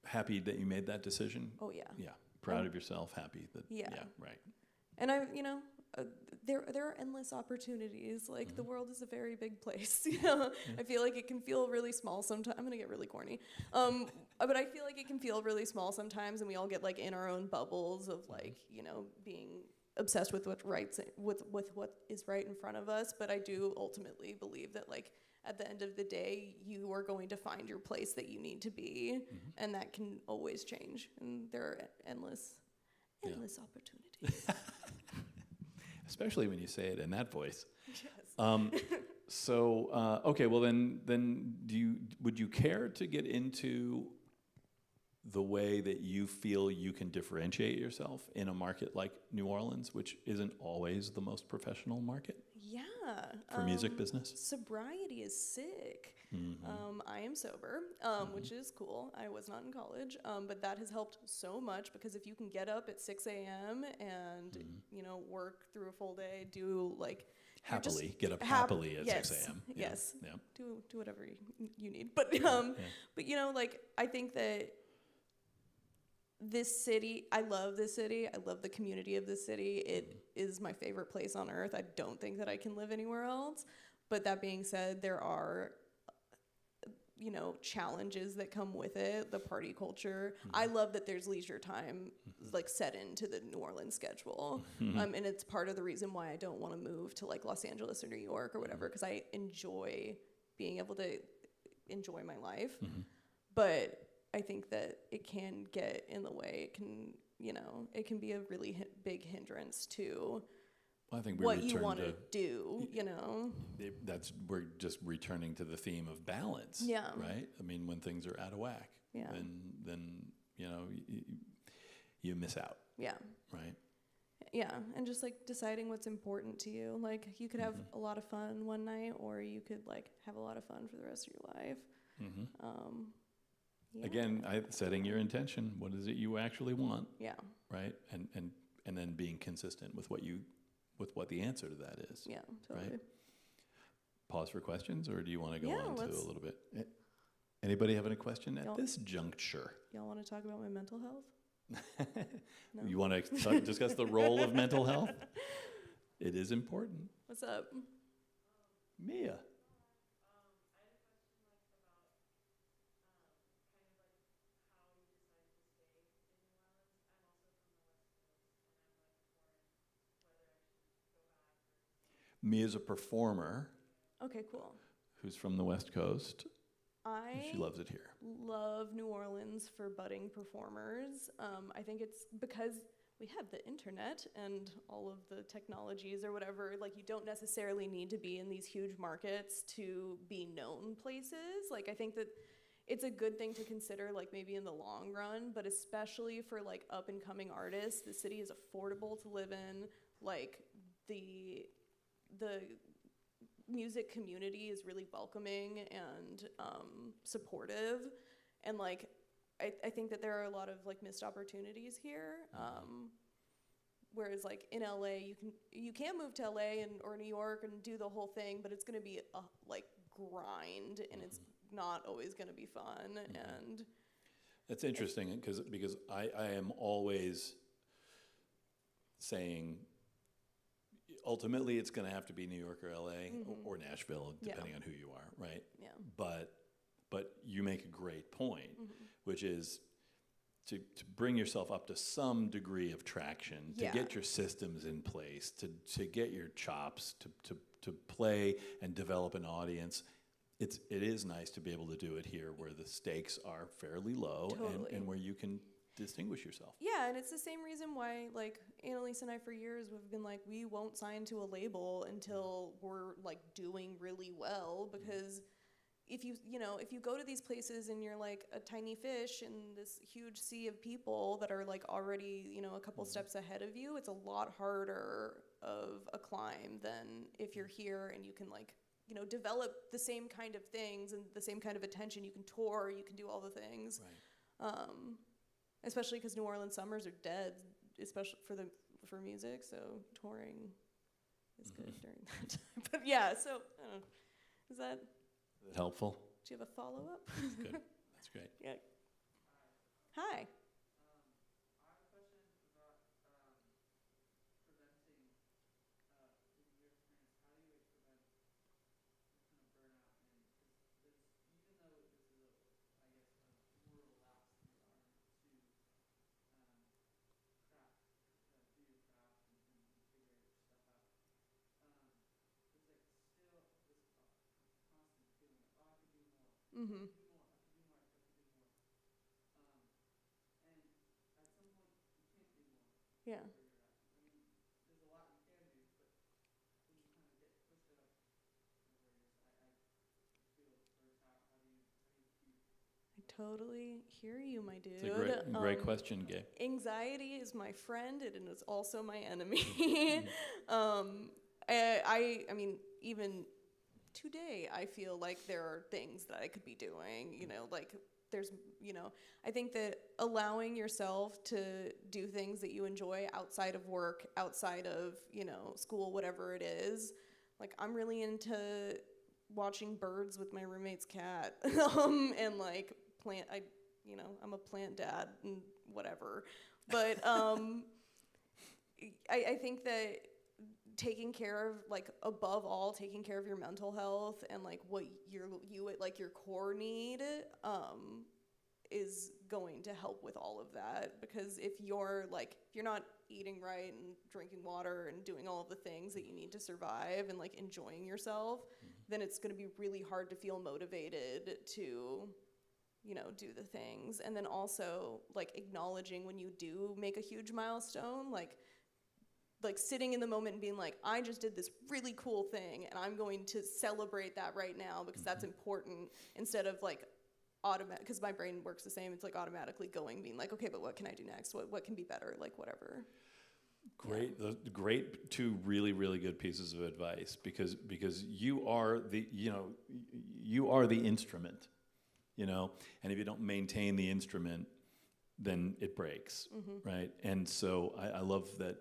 happy that you made that decision. Oh yeah. Yeah, proud of yourself, happy that. Yeah, right. And there are endless opportunities. Like, the world is a very big place. You know, I feel like it can feel really small sometimes. I'm gonna get really corny, but I feel like it can feel really small sometimes, and we all get like in our own bubbles of like, you know, being obsessed with what is right in front of us. But I do ultimately believe that, like, at the end of the day, you are going to find your place that you need to be, and that can always change. And there are endless opportunities. Especially when you say it in that voice. Yes. So okay, well then would you care to get into the way that you feel you can differentiate yourself in a market like New Orleans, which isn't always the most professional market? Yeah. For music business? Sobriety is sick. I am sober, which is cool. I was not in college, but that has helped so much, because if you can get up at 6 a.m. and, you know, work through a full day, do like... Happily, get up happily at 6 a.m. Yes. Yeah. Do whatever you need. But, but, you know, like, I think that this city, I love this city. I love the community of this city. It is my favorite place on earth. I don't think that I can live anywhere else. But that being said, there are, you know, challenges that come with it. The party culture. I love that there's leisure time, like, set into the New Orleans schedule. And it's part of the reason why I don't want to move to, like, Los Angeles or New York or whatever, because I enjoy being able to enjoy my life. But I think that it can get in the way. It can, it can be a really big hindrance to Well, I think we what you return want to to do, we're just returning to the theme of balance. Yeah. Right. I mean, when things are out of whack, Yeah. then you miss out. Yeah. Right. Yeah, and just like deciding what's important to you. Like you could have a lot of fun one night, or you could like have a lot of fun for the rest of your life. Yeah. Again, setting your intention. What is it you actually want? Yeah. Right. And then being consistent with what the answer to that is. Yeah, totally. Right? Pause for questions, or do you want to go Yeah, on to let's- a little bit? Anybody having a question at Y'all- this juncture? Y'all want to talk about my mental health? No? You want to discuss the role of mental health? It is important. What's up? Mia. Mia's a performer Okay, cool. who's from the West Coast. And I she loves it here. love New Orleans for budding performers. I think it's because we have the internet and all of the technologies or whatever. Like, you don't necessarily need to be in these huge markets to be known places. Like, I think that it's a good thing to consider, like, maybe in the long run, but especially for like up and coming artists, the city is affordable to live in. Like, the music community is really welcoming and supportive, and like I think that there are a lot of like missed opportunities here. Whereas like in LA, you can move to LA or New York and do the whole thing, but it's gonna be a like grind, and it's not always gonna be fun. And That's interesting because I am always saying, ultimately, it's going to have to be New York or LA or Nashville, depending on who you are, right? Yeah. But you make a great point, which is to bring yourself up to some degree of traction, to get your systems in place, to get your chops, to play and develop an audience. It is nice to be able to do it here, where the stakes are fairly low, and where you can distinguish yourself. Yeah, and it's the same reason why, like, Annalise and I for years we've been like, we won't sign to a label until we're like doing really well, because if you go to these places and you're like a tiny fish in this huge sea of people that are like already, a couple steps ahead of you, it's a lot harder of a climb than if you're here and you can like, develop the same kind of things and the same kind of attention. You can tour, you can do all the things. Right. Especially because New Orleans summers are dead, especially for music. So touring is good during that time. But yeah, so I don't know. Is that helpful? Do you have a follow up? That's good. That's great. Yeah. Hi. Mm-hmm. Yeah. I totally hear you, my dude. It's a great question, Gabe. Anxiety is my friend, and it is also my enemy. I mean, even today, I feel like there are things that I could be doing, like there's, I think that allowing yourself to do things that you enjoy outside of work, outside of, school, whatever it is, like I'm really into watching birds with my roommate's cat, and like I'm a plant dad and whatever, but I think that taking care of, like, above all, taking care of your mental health and like what your core need is going to help with all of that. Because if you're not eating right and drinking water and doing all of the things that you need to survive and like enjoying yourself, then it's going to be really hard to feel motivated to do the things. And then also, like, acknowledging when you do make a huge milestone, like sitting in the moment and being like, I just did this really cool thing, and I'm going to celebrate that right now because that's important, instead of like automatic, because my brain works the same. It's like automatically being like, okay, but what can I do next? What can be better? Like, whatever. Great, great, two really, really good pieces of advice, because you are the instrument, and if you don't maintain the instrument, then it breaks, right? And so I love that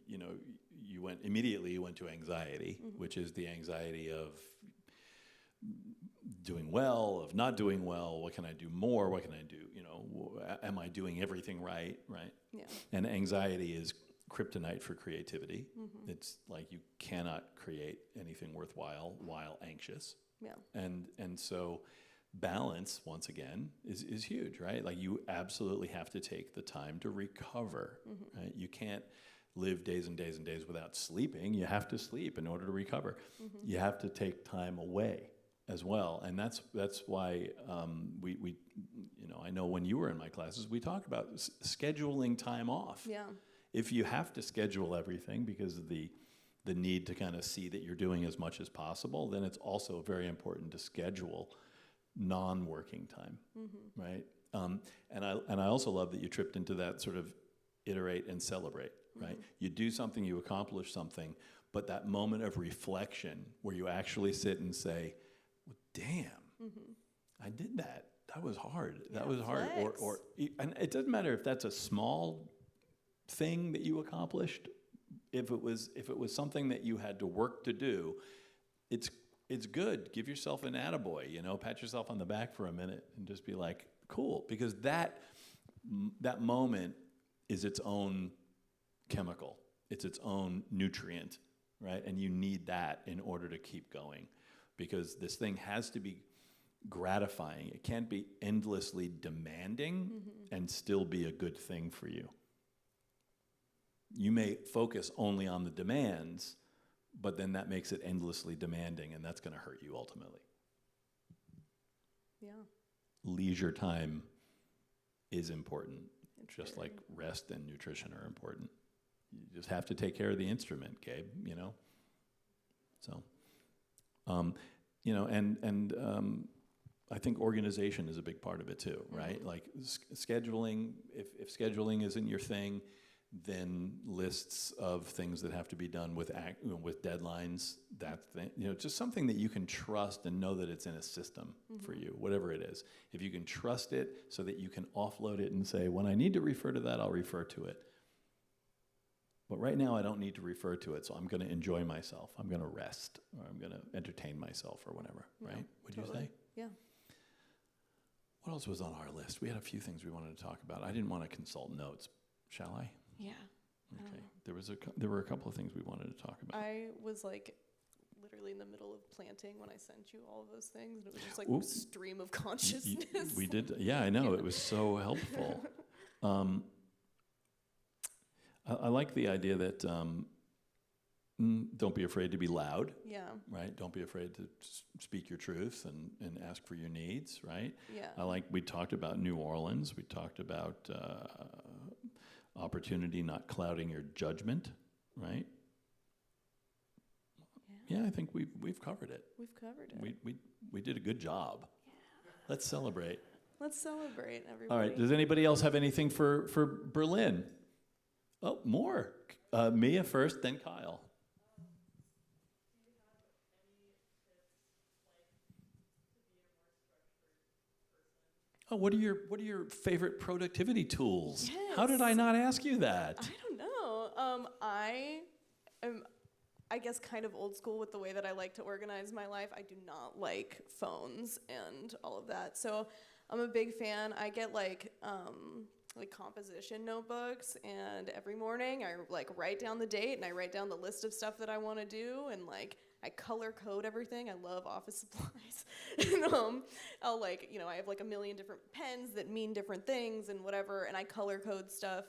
you went to anxiety, which is the anxiety of doing well, of not doing well. What can I do more? What can I do? Am I doing everything right? Yeah. And anxiety is kryptonite for creativity. It's like you cannot create anything worthwhile while anxious. Yeah. And so balance, once again, is huge, right? Like, you absolutely have to take the time to recover, right? You can't live days and days and days without sleeping. You have to sleep in order to recover. You have to take time away as well, and that's why we I know when you were in my classes, we talked about scheduling time off. Yeah. If you have to schedule everything because of the need to kind of see that you're doing as much as possible, then it's also very important to schedule non-working time, right? And I also love that you tripped into that sort of iterate and celebrate, right? You do something, you accomplish something, but that moment of reflection where you actually sit and say, well, damn, I did that. That was hard. That was hard. And it doesn't matter if that's a small thing that you accomplished. If it was something that you had to work to do, it's good. Give yourself an attaboy, pat yourself on the back for a minute and just be like, cool, because that moment is its own chemical. It's its own nutrient, right? And you need that in order to keep going, because this thing has to be gratifying. It can't be endlessly demanding and still be a good thing for you. You may focus only on the demands, but then that makes it endlessly demanding, and that's going to hurt you ultimately. Yeah. Leisure time is important, just like rest and nutrition are important. You just have to take care of the instrument, Gabe, So, I think organization is a big part of it too, right? Like scheduling, if scheduling isn't your thing, then lists of things that have to be done with deadlines, just something that you can trust and know that it's in a system for you, whatever it is. If you can trust it so that you can offload it and say, when I need to refer to that, I'll refer to it. But right now I don't need to refer to it, so I'm going to enjoy myself. I'm going to rest, or I'm going to entertain myself, or whatever, right? Would you say? Yeah. What else was on our list? We had a few things we wanted to talk about. I didn't want to consult notes. Shall I? Yeah. Okay. There were a couple of things we wanted to talk about. I was like literally in the middle of planting when I sent you all of those things, and it was just like Ooh. a stream of consciousness. We did. Yeah, I know. It was so helpful. I like the idea that don't be afraid to be loud. Yeah. Right? Don't be afraid to speak your truth and ask for your needs, right? Yeah. We talked about New Orleans. We talked about opportunity not clouding your judgment, right? Yeah, I think we've covered it. We've covered it. We did a good job. Yeah. Let's celebrate. Let's celebrate, everybody. All right. Does anybody else have anything for Berlin? Oh, more. Mia first, then Kyle. Do you have any tips, to be a more structured person? Oh, what are your favorite productivity tools? Yes. How did I not ask you that? I don't know. I am, I guess, kind of old school with the way that I like to organize my life. I do not like phones and all of that. So I'm a big fan. I get like composition notebooks, and every morning I write down the date and I write down the list of stuff that I want to do, and I color code everything. I love office supplies. And, I'll like, I have like a million different pens that mean different things and whatever, and I color code stuff.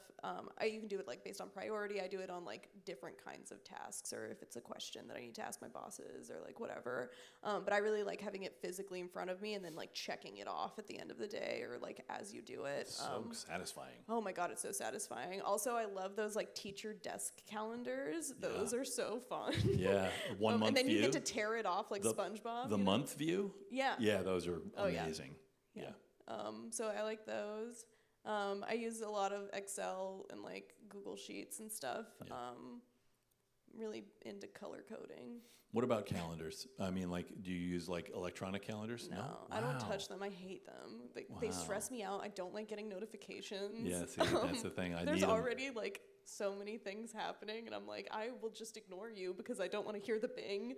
You can do it like based on priority. I do it on like different kinds of tasks, or if it's a question that I need to ask my bosses or like whatever. But I really like having it physically in front of me and then like checking it off at the end of the day or like as you do it. So satisfying. Oh my God, it's so satisfying. Also, I love those like teacher desk calendars. Those are so fun. Yeah, 1 month and then view. you get to tear it off like SpongeBob. The month view? Yeah. Yeah, those are amazing. Yeah. So I like those. I use a lot of Excel and like Google Sheets and stuff. Yeah. Really into color coding. What about calendars? I mean, like, do you use like electronic calendars? No, I don't touch them. I hate them. They stress me out. I don't like getting notifications. Yeah, see, that's the thing. There's already like so many things happening, and I'm like, I will just ignore you because I don't want to hear the bing,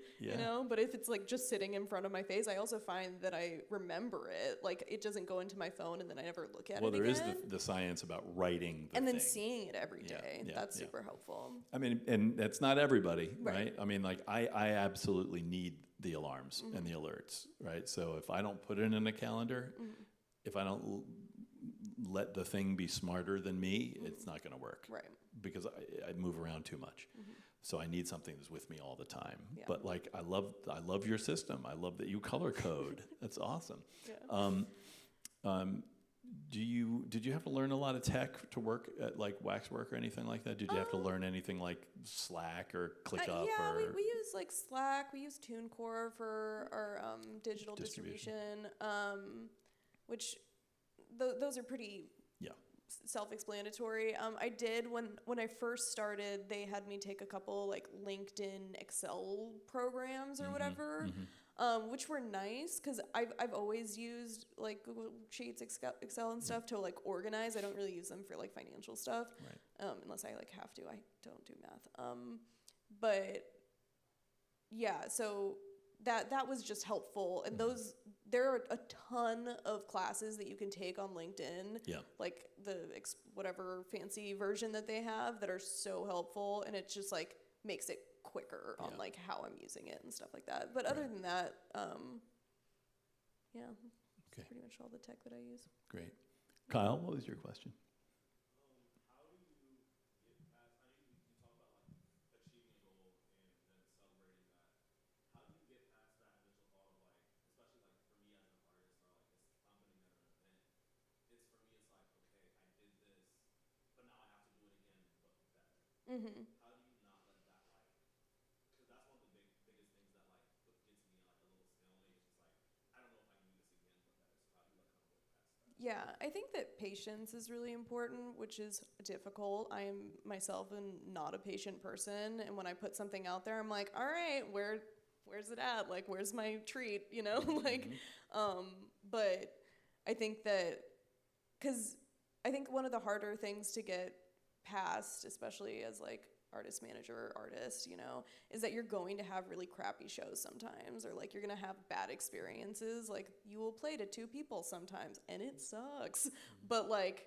But if it's like just sitting in front of my face, I also find that I remember it. Like it doesn't go into my phone, and then I never look at it. Well, there again. is the science about writing the and then thing. seeing it every day. That's super helpful. I mean, and that's not everybody, right? I mean, like I absolutely need the alarms and the alerts, right? So if I don't put it in a calendar, if I don't let the thing be smarter than me, it's not going to work. Right. Because I move around too much. So I need something that's with me all the time. Yeah. But like I love your system. I love that you color code. That's awesome. Yeah. Did you have to learn a lot of tech to work at like Waxwork or anything like that? Did you have to learn anything like Slack or ClickUp? Yeah, we use like Slack. We use TuneCore for our digital distribution, which those are pretty self-explanatory. I did when I first started, they had me take a couple like LinkedIn Excel programs or whatever. Which were nice because I've always used like Google Sheets, Excel and stuff to like organize. I don't really use them for like financial stuff, unless I like have to. I don't do math. But yeah, so that was just helpful. And there are a ton of classes that you can take on LinkedIn. Yeah. Like the whatever fancy version that they have that are so helpful, and it just like makes it quicker on like how I'm using it and stuff like that. But other than that, that's pretty much all the tech that I use. Great. Kyle, what was your question? How do you get past, I know you talk about like achieving a goal and then celebrating that. How do you get past that initial thought of like, especially like for me as an artist or like I'm putting together an event, it's for me, it's like, okay, I did this, but now I have to do it again, but better. How do you not let that like, because that's one of the biggest things that like gets me like a little stalemate. It's just like, I don't know if I can do this again, but better. So how do you like kind of work past that? Yeah, I think that patience is really important, which is difficult. I am myself not a patient person, and when I put something out there, I'm like, all right, where's it at? Like, where's my treat? But I think that, because I think one of the harder things to get past, especially as like artist manager or artist, is that you're going to have really crappy shows sometimes, or like you're gonna have bad experiences. Like you will play to 2 people sometimes and it sucks. But like,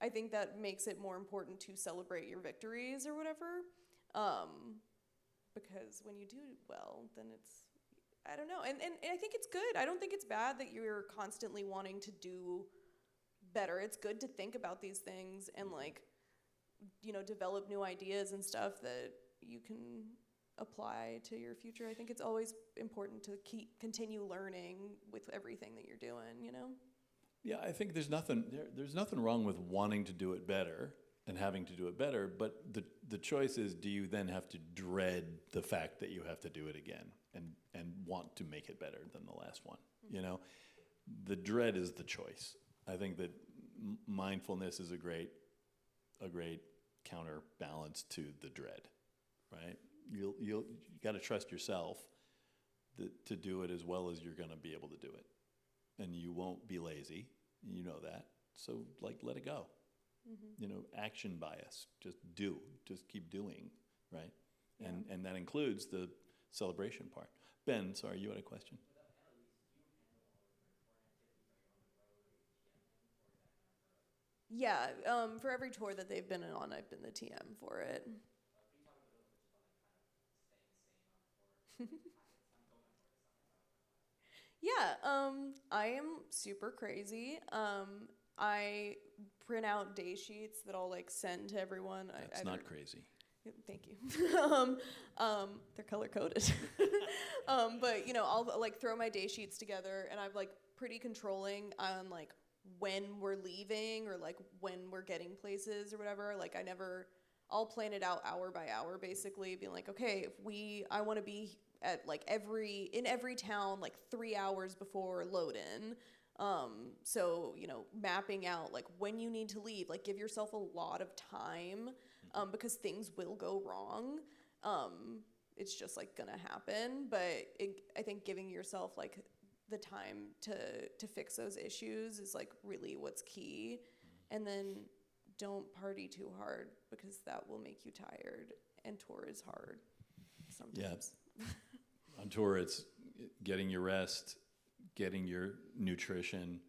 I think that makes it more important to celebrate your victories or whatever. Because when you do well, then it's, I don't know. And I think it's good. I don't think it's bad that you're constantly wanting to do better. It's good to think about these things and like, develop new ideas and stuff that you can apply to your future. I think it's always important to continue learning with everything that you're doing, Yeah, I think there's nothing wrong with wanting to do it better and having to do it better, but the choice is, do you then have to dread the fact that you have to do it again and want to make it better than the last one? The dread is the choice. I think that mindfulness is a great counterbalance to the dread, right? You got to trust yourself to do it as well as you're going to be able to do it, and you won't be lazy. You know that, so like let it go. Action bias. Just keep doing, right? Yeah. And that includes the celebration part. Ben, sorry, you had a question. Yeah, for every tour that they've been on, I've been the TM for it. Yeah, I am super crazy. I print out day sheets that I'll like send to everyone. That's not crazy. Thank you. They're color coded. But you know, I'll like throw my day sheets together, and I'm like pretty controlling on like when we're leaving or like when we're getting places or whatever. Like I'll plan it out hour by hour, basically, being like, okay, I want to be at like in every town like 3 hours before load in. So, you know, mapping out like when you need to leave, like give yourself a lot of time, because things will go wrong. It's just like gonna happen, but I think giving yourself like the time to fix those issues is like really what's key. And then don't party too hard, because that will make you tired, and tour is hard sometimes. Yeah. On tour, it's getting your rest, getting your nutrition,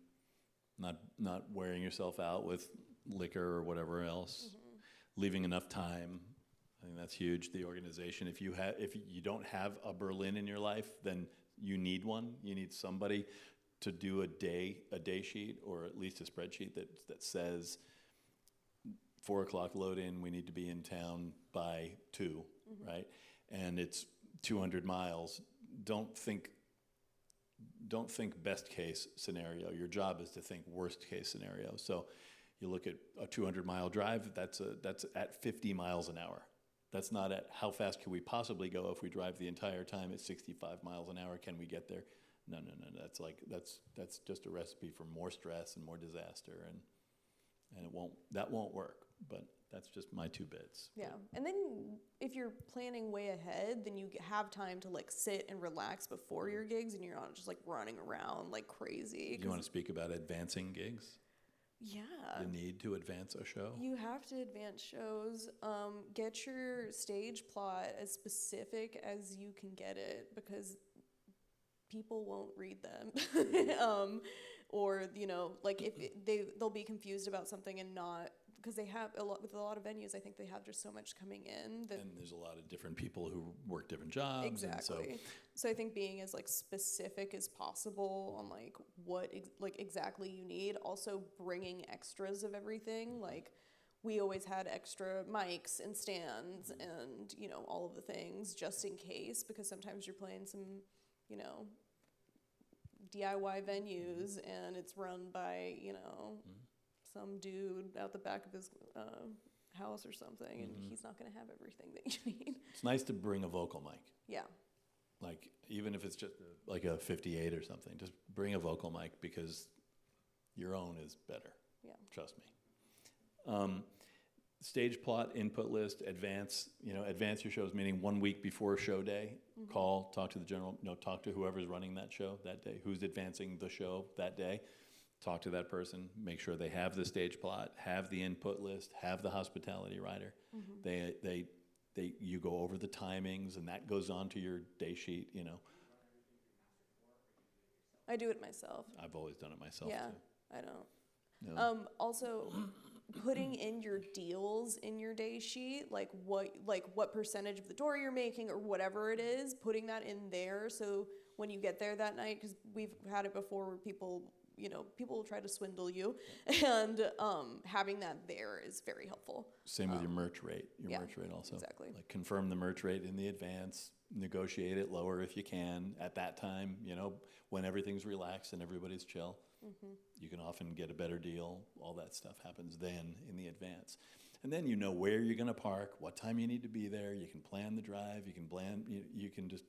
not wearing yourself out with liquor or whatever else, leaving enough time. I think that's huge. The organization. If you don't have a Berlin in your life, then you need one. You need somebody to do a day sheet, or at least a spreadsheet that says 4 o'clock load in. We need to be in town by 2, right? And it's 200 miles. Don't think best case scenario. Your job is to think worst case scenario. So you look at a 200-mile drive, that's at 50 miles an hour. That's not at how fast can we possibly go if we drive the entire time at 65 miles an hour. Can we get there? No. That's just a recipe for more stress and more disaster, and that won't work. But that's just my 2 bits. Yeah, and then if you're planning way ahead, then you have time to like sit and relax before your gigs, and you're not just like running around like crazy. Do you want to speak about advancing gigs? Yeah. The need to advance a show? You have to advance shows. Get your stage plot as specific as you can get it, because people won't read them. Or, you know, like if they'll be confused about something and not, because they have with a lot of venues, I think they have just so much coming in and there's a lot of different people who work different jobs. Exactly. So I think being as like specific as possible on like what exactly you need. Also bringing extras of everything. Like we always had extra mics and stands and, you know, all of the things just in case, because sometimes you're playing some, you know, DIY venues and it's run by, you know, some dude out the back of his house or something, and he's not going to have everything that you need. It's nice to bring a vocal mic. Yeah. Like, even if it's just like a 58 or something, just bring a vocal mic, because your own is better. Yeah. Trust me. Stage plot, input list, advance your shows, meaning 1 week before show day, talk to whoever's running that show that day, who's advancing the show that day. Talk to that person, make sure they have the stage plot, have the input list, have the hospitality rider. You go over the timings, and that goes on to your day sheet, you know. I do it myself. I've always done it myself, yeah, too. I don't. No. Also, putting in your deals in your day sheet, like what percentage of the door you're making or whatever it is, putting that in there, so when you get there that night, because we've had it before where people will try to swindle you, and having that there is very helpful. Same with your merch rate. Merch rate also. Exactly. Like, confirm the merch rate in the advance, negotiate it lower if you can at that time, you know, when everything's relaxed and everybody's chill. You can often get a better deal. All that stuff happens then in the advance. And then you know where you're going to park, what time you need to be there. You can plan the drive. You can just,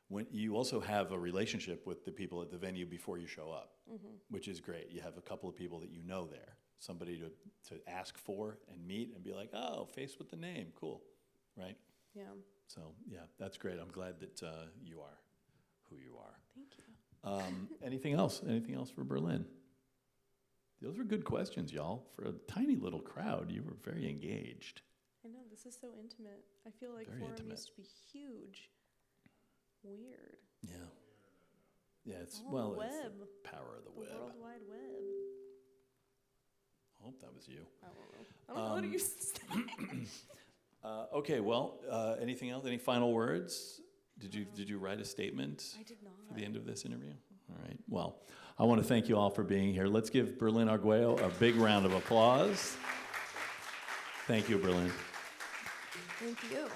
when you also have a relationship with the people at the venue before you show up, which is great. You have a couple of people that you know there, somebody to ask for and meet and be like, oh, face with the name, cool, right? Yeah. So yeah, that's great. I'm glad that you are who you are. Thank you. Anything else? Anything else for Berlin? Those were good questions, y'all. For a tiny little crowd, you were very engaged. I know, this is so intimate. I feel like Very Forum intimate. used to be huge. Weird. Yeah. Yeah, it's Oh, it's the web. power of the The web. World Wide Web. I hope that was you. I don't know. I don't know how to use this thing. Okay, well, anything else? Any final words? Did you write a statement I did not. for the end of this interview? All right. Well, I want to thank you all for being here. Let's give Berlin Arguello a big round of applause. Thank you, Berlin. Thank you.